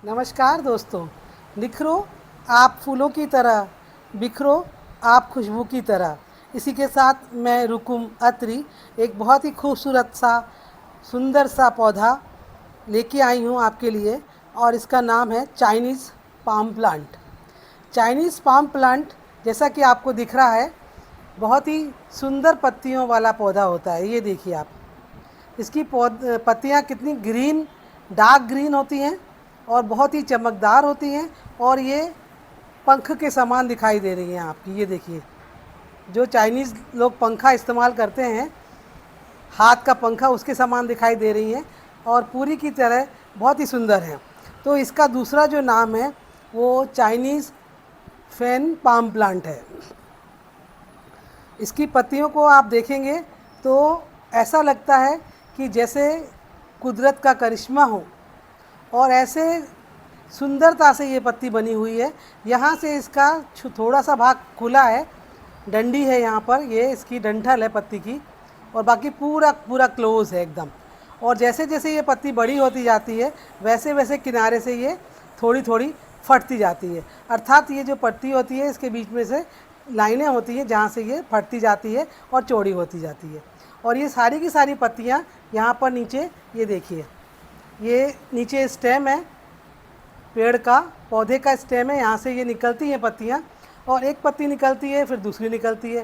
नमस्कार दोस्तों। निखरो आप फूलों की तरह, बिखरो आप खुशबू की तरह। इसी के साथ मैं रुकुम अत्री एक बहुत ही खूबसूरत सा सुंदर सा पौधा लेके आई हूँ आपके लिए, और इसका नाम है Chinese palm plant. Chinese palm plant जैसा कि आपको दिख रहा है, बहुत ही सुंदर पत्तियों वाला पौधा होता है। ये देखिए आप, इसकी पत्तियाँ कितनी ग्रीन, डार्क ग्रीन होती हैं और बहुत ही चमकदार होती हैं, और ये पंख के समान दिखाई दे रही हैं आपकी। ये देखिए, जो चाइनीज़ लोग पंखा इस्तेमाल करते हैं, हाथ का पंखा, उसके समान दिखाई दे रही हैं और पूरी की तरह बहुत ही सुंदर है। तो इसका दूसरा जो नाम है वो चाइनीज़ फैन पाम प्लांट है। इसकी पत्तियों को आप देखेंगे तो ऐसा लगता है कि जैसे कुदरत का करिश्मा हो, और ऐसे सुंदरता से ये पत्ती बनी हुई है। यहाँ से इसका थोड़ा सा भाग खुला है, डंडी है यहाँ पर, ये इसकी डंठल है पत्ती की, और बाकी पूरा पूरा क्लोज है एकदम। और जैसे जैसे ये पत्ती बड़ी होती जाती है, वैसे वैसे किनारे से ये थोड़ी थोड़ी फटती जाती है। अर्थात ये जो पत्ती होती है, इसके बीच में से लाइनें होती हैं जहाँ से ये फटती जाती है और चौड़ी होती जाती है। और ये सारी की सारी पत्तियाँ यहाँ पर नीचे, ये देखिए, ये नीचे स्टेम है पेड़ का, पौधे का स्टेम है, यहाँ से ये निकलती हैं पत्तियाँ, और एक पत्ती निकलती है, फिर दूसरी निकलती है,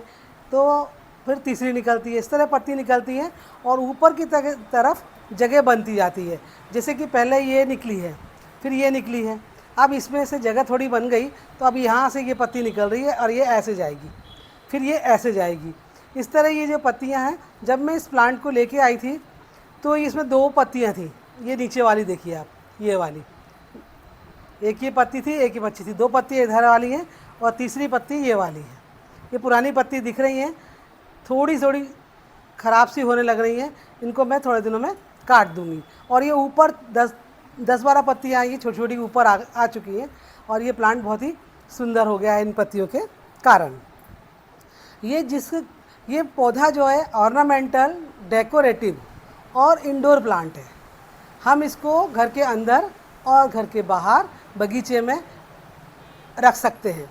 तो फिर तीसरी निकलती है। इस तरह पत्ती निकलती हैं और ऊपर की तरफ जगह बनती जाती है। जैसे कि पहले ये निकली है, फिर ये निकली है, अब इसमें से जगह थोड़ी बन गई, तो अब यहाँ से ये पत्ती निकल रही है और ये ऐसे जाएगी, फिर ये ऐसे जाएगी। इस तरह ये जो पत्तियाँ हैं, जब मैं इस प्लांट को लेके आई थी तो इसमें दो पत्तियाँ थी। ये नीचे वाली देखिए आप, ये वाली, एक ये पत्ती थी, एक ही पत्ती थी, दो पत्ती इधर वाली हैं और तीसरी पत्ती ये वाली है। ये पुरानी पत्ती दिख रही हैं, थोड़ी थोड़ी ख़राब सी होने लग रही हैं, इनको मैं थोड़े दिनों में काट दूँगी। और ये ऊपर 10-12 पत्तियाँ आई, छोटी छोटी ऊपर आ चुकी हैं, और ये प्लांट बहुत ही सुंदर हो गया है इन पत्तियों के कारण। ये पौधा जो है ऑर्नामेंटल, डेकोरेटिव और इंडोर प्लांट है। हम इसको घर के अंदर और घर के बाहर बगीचे में रख सकते हैं।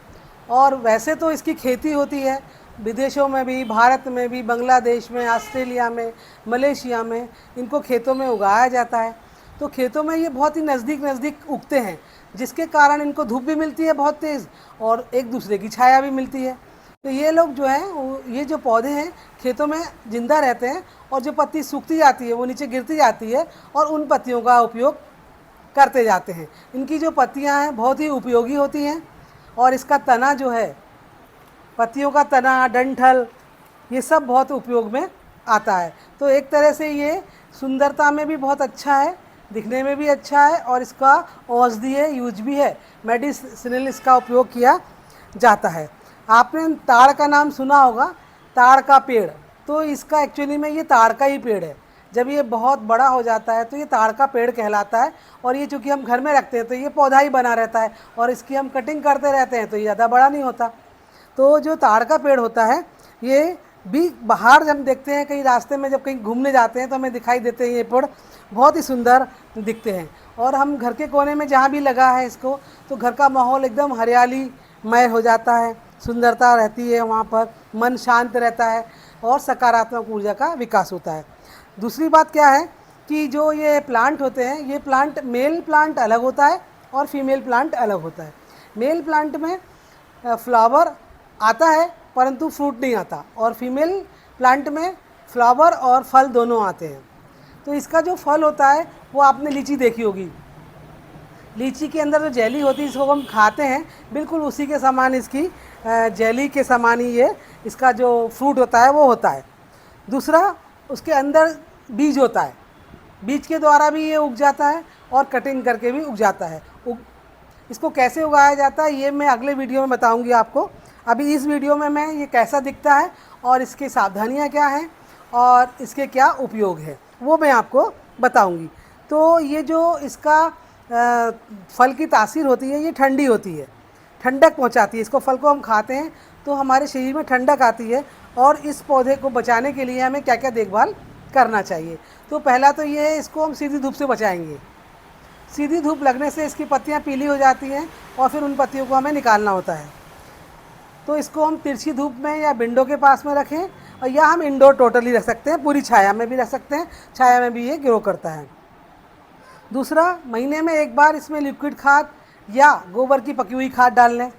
और वैसे तो इसकी खेती होती है विदेशों में भी, भारत में भी, बांग्लादेश में, ऑस्ट्रेलिया में, मलेशिया में इनको खेतों में उगाया जाता है। तो खेतों में ये बहुत ही नज़दीक नज़दीक उगते हैं, जिसके कारण इनको धूप भी मिलती है बहुत तेज़, और एक दूसरे की छाया भी मिलती है। तो ये लोग जो हैं, ये जो पौधे हैं, खेतों में ज़िंदा रहते हैं, और जो पत्ती सूखती जाती है वो नीचे गिरती जाती है, और उन पत्तियों का उपयोग करते जाते हैं। इनकी जो पत्तियां हैं बहुत ही उपयोगी होती हैं, और इसका तना जो है, पत्तियों का तना, डंठल, ये सब बहुत उपयोग में आता है। तो एक तरह से ये सुंदरता में भी बहुत अच्छा है, दिखने में भी अच्छा है, और इसका औषधीय यूज भी है, मेडिसिनल इसका उपयोग किया जाता है। आपने ताड़ का नाम सुना होगा, ताड़ का पेड़, तो इसका एक्चुअली में ये ताड़ का ही पेड़ है। जब ये बहुत बड़ा हो जाता है तो ये ताड़ का पेड़ कहलाता है, और ये चूँकि हम घर में रखते हैं तो ये पौधा ही बना रहता है, और इसकी हम कटिंग करते रहते हैं तो ये ज़्यादा बड़ा नहीं होता। तो जो ताड़ का पेड़ होता है, ये भी बाहर जब देखते हैं, कहीं रास्ते में जब कहीं घूमने जाते हैं तो हमें दिखाई देते हैं ये पेड़, बहुत ही सुंदर दिखते हैं। और हम घर के कोने में जहाँ भी लगा है इसको, तो घर का माहौल एकदम हरियालीमय हो जाता है, सुंदरता रहती है वहाँ पर, मन शांत रहता है और सकारात्मक ऊर्जा का विकास होता है। दूसरी बात क्या है कि जो ये प्लांट होते हैं, ये प्लांट, मेल प्लांट अलग होता है और फीमेल प्लांट अलग होता है। मेल प्लांट में फ्लावर आता है परंतु फ्रूट नहीं आता, और फीमेल प्लांट में फ्लावर और फल दोनों आते हैं। तो इसका जो फल होता है वो आपने लीची देखी होगी, लीची के अंदर जो जेली होती है, इसको हम खाते हैं, बिल्कुल उसी के समान इसकी जेली के समान ही ये इसका जो फ्रूट होता है वो होता है। दूसरा, उसके अंदर बीज होता है, बीज के द्वारा भी ये उग जाता है और कटिंग करके भी उग जाता है। इसको कैसे उगाया जाता है ये मैं अगले वीडियो में बताऊंगी आपको। अभी इस वीडियो में मैं ये कैसा दिखता है और इसकी सावधानियां क्या हैं और इसके क्या उपयोग है वो मैं आपको बताऊंगी। तो ये जो इसका फल की तासीर होती है, ये ठंडी होती है, ठंडक पहुंचाती है। इसको, फल को हम खाते हैं तो हमारे शरीर में ठंडक आती है, और इस पौधे को बचाने के लिए हमें क्या क्या देखभाल करना चाहिए। तो पहला तो ये है, इसको हम सीधी धूप से बचाएंगे। सीधी धूप लगने से इसकी पत्तियाँ पीली हो जाती हैं और फिर उन पत्तियों को हमें निकालना होता है। तो इसको हम तिरछी धूप में या विंडो के पास में रखें, और या हम इंडोर टोटली रख सकते हैं, पूरी छाया में भी रख सकते हैं, छाया में भी ये ग्रो करता है। दूसरा, महीने में एक बार इसमें लिक्विड खाद या गोबर की पकी हुई खाद डाल लें।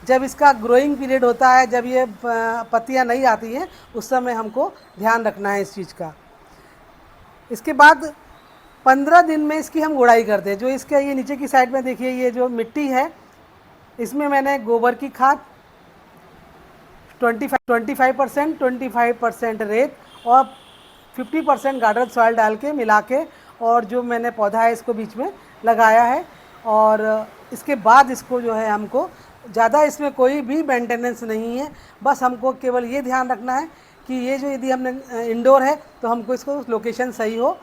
जब इसका ग्रोइंग पीरियड होता है, जब ये पत्तियां नहीं आती हैं, उस समय हमको ध्यान रखना है इस चीज़ का। इसके बाद 15 दिन में इसकी हम गुड़ाई करते हैं। जो इसके ये नीचे की साइड में देखिए, ये जो मिट्टी है, इसमें मैंने गोबर की खाद 25% रेत और 50% गार्डन सॉइल डाल के मिला के, और जो मैंने पौधा है इसको बीच में लगाया है। और इसके बाद इसको जो है हमको ज़्यादा इसमें कोई भी मेंटेनेंस नहीं है, बस हमको केवल ये ध्यान रखना है कि ये जो यदि हमने इंडोर है तो हमको इसको लोकेशन सही हो,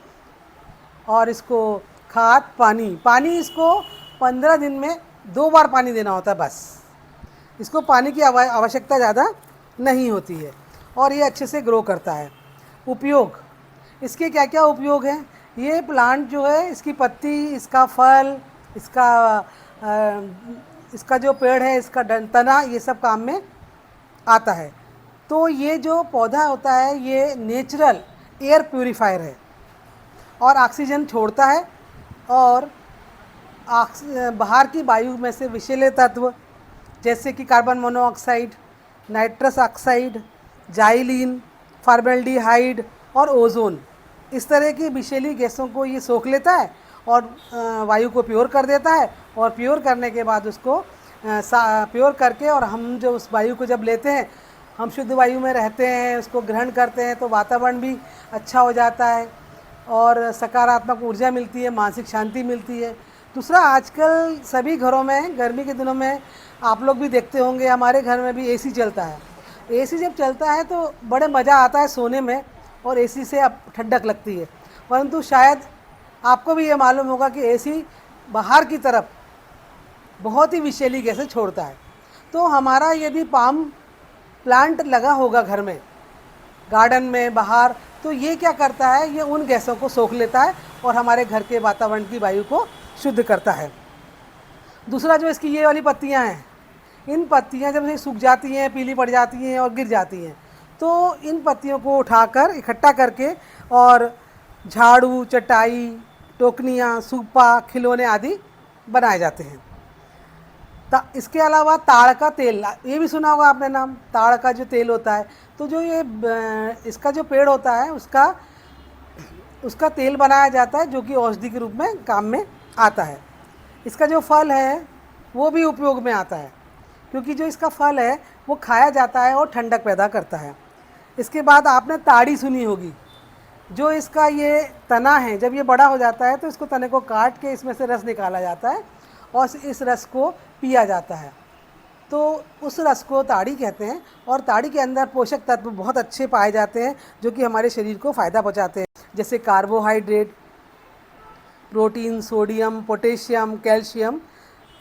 और इसको खाद पानी इसको 15 दिन में 2 बार पानी देना होता है बस। इसको पानी की आवश्यकता ज़्यादा नहीं होती है, और ये अच्छे से ग्रो करता है। उपयोग, इसके क्या क्या उपयोग हैं? ये प्लांट जो है, इसकी पत्ती, इसका फल, इसका जो पेड़ है, इसका तना, ये सब काम में आता है। तो ये जो पौधा होता है ये नेचुरल एयर प्यूरीफायर है और ऑक्सीजन छोड़ता है, और बाहर की वायु में से विषैले तत्व जैसे कि carbon monoxide, nitrous oxide, xylene, formaldehyde और ओजोन, इस तरह की विषैली गैसों को ये सोख लेता है और वायु को प्योर कर देता है। और प्योर करने के बाद उसको प्योर करके, और हम जो उस वायु को जब लेते हैं, हम शुद्ध वायु में रहते हैं, उसको ग्रहण करते हैं, तो वातावरण भी अच्छा हो जाता है और सकारात्मक ऊर्जा मिलती है, मानसिक शांति मिलती है। दूसरा, आजकल सभी घरों में गर्मी के दिनों में आप लोग भी देखते होंगे, हमारे घर में भी एसी चलता है। एसी जब चलता है तो बड़े मज़ा आता है सोने में, और एसी से अब ठंडक लगती है। परंतु शायद आपको भी ये मालूम होगा कि एसी बाहर की तरफ बहुत ही विषैली गैसें छोड़ता है। तो हमारा यदि पाम प्लांट लगा होगा घर में, गार्डन में, बाहर, तो ये क्या करता है, ये उन गैसों को सोख लेता है और हमारे घर के वातावरण की वायु को शुद्ध करता है। दूसरा, जो इसकी ये वाली पत्तियां हैं, इन पत्तियां जब से सूख जाती हैं, पीली पड़ जाती हैं और गिर जाती हैं, तो इन पत्तियों को उठाकर इकट्ठा करके और झाड़ू, चटाई, टोकनियाँ, सूपा, खिलौने आदि बनाए जाते हैं। इसके अलावा ताड़ का तेल, ये भी सुना होगा आपने नाम, ताड़ का जो तेल होता है, तो जो ये इसका जो पेड़ होता है उसका तेल बनाया जाता है, जो कि औषधि के रूप में काम में आता है। इसका जो फल है वो भी उपयोग में आता है, क्योंकि जो इसका फल है वो खाया जाता है और ठंडक पैदा करता है। इसके बाद आपने ताड़ी सुनी होगी, जो इसका ये तना है, जब ये बड़ा हो जाता है तो इसको तने को काट के इसमें से रस निकाला जाता है और इस रस को पिया जाता है, तो उस रस को ताड़ी कहते हैं। और ताड़ी के अंदर पोषक तत्व बहुत अच्छे पाए जाते हैं, जो कि हमारे शरीर को फ़ायदा पहुंचाते हैं, जैसे carbohydrate, protein, sodium, potassium, calcium.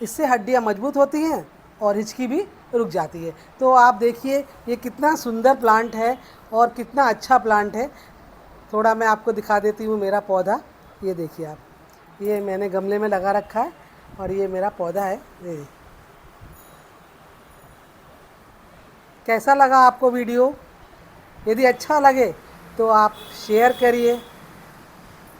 इससे हड्डियां मजबूत होती हैं और हिचकी भी रुक जाती है। तो आप देखिए ये कितना सुंदर प्लांट है और कितना अच्छा प्लांट है। थोड़ा मैं आपको दिखा देती हूँ मेरा पौधा। ये देखिए आप, ये मैंने गमले में लगा रखा है और ये मेरा पौधा है। ये कैसा लगा आपको वीडियो? यदि अच्छा लगे तो आप शेयर करिए,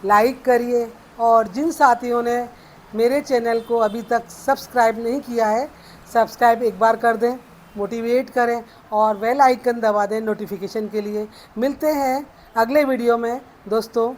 लाइक करिए, और जिन साथियों ने मेरे चैनल को अभी तक सब्सक्राइब नहीं किया है, सब्सक्राइब एक बार कर दें, मोटिवेट करें और बेल आइकन दबा दें नोटिफिकेशन के लिए। मिलते हैं अगले वीडियो में दोस्तों।